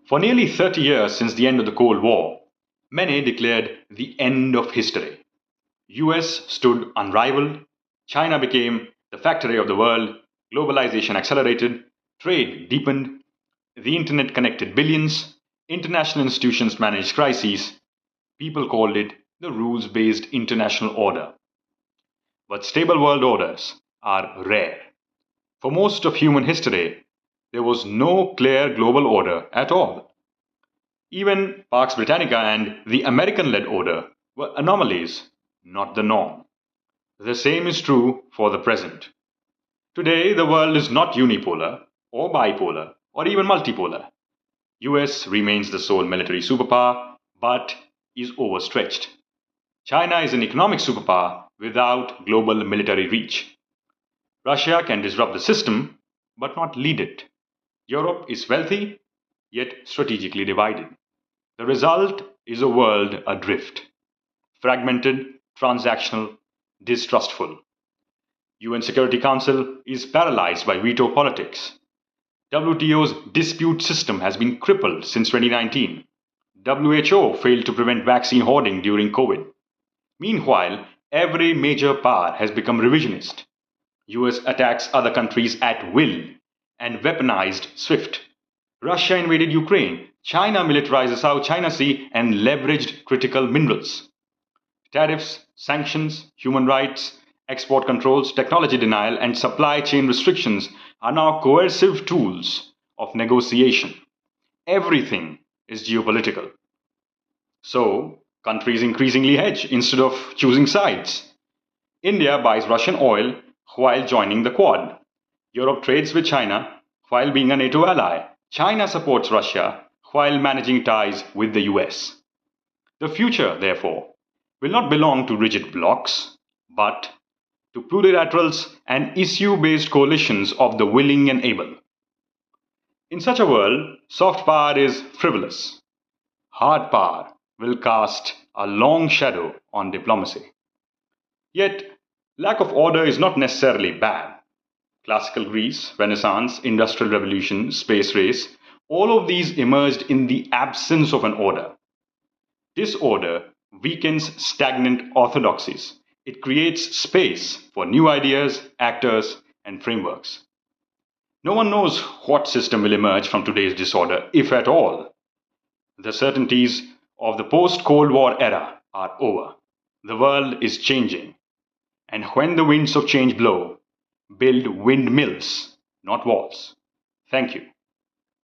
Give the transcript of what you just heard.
For nearly 30 years since the end of the Cold War, many declared the end of history. US stood unrivaled, China became the factory of the world, globalization accelerated, trade deepened, the internet connected billions, international institutions managed crises. People called it the rules based international order. But stable world orders are rare. For most of human history, there was no clear global order at all. Even Pax Britannica and the American led order were anomalies, not the norm. The same is true for the present. Today, the world is not unipolar or bipolar or even multipolar. US remains the sole military superpower but is overstretched. China is an economic superpower without global military reach. Russia can disrupt the system but not lead it. Europe is wealthy yet strategically divided. The result is a world adrift, fragmented, transactional, distrustful. UN Security Council is paralyzed by veto politics. WTO's dispute system has been crippled since 2019. WHO failed to prevent vaccine hoarding during COVID. Meanwhile, every major power has become revisionist. US attacks other countries at will and weaponized SWIFT. Russia invaded Ukraine. China militarized the South China Sea and leveraged critical minerals. Tariffs, sanctions, human rights, export controls, technology denial, and supply chain restrictions are now coercive tools of negotiation. Everything is geopolitical. So, countries increasingly hedge instead of choosing sides. India buys Russian oil while joining the Quad. Europe trades with China while being a NATO ally. China supports Russia while managing ties with the US. The future, therefore, will not belong to rigid blocs, but to plurilaterals and issue-based coalitions of the willing and able. In such a world, soft power is frivolous. Hard power will cast a long shadow on diplomacy. Yet, lack of order is not necessarily bad. Classical Greece, Renaissance, Industrial Revolution, space race, all of these emerged in the absence of an order. Disorder weakens stagnant orthodoxies. It creates space for new ideas, actors, and frameworks. No one knows what system will emerge from today's disorder, if at all. The certainties of the post-Cold War era are over. The world is changing. And when the winds of change blow, build windmills, not walls. Thank you.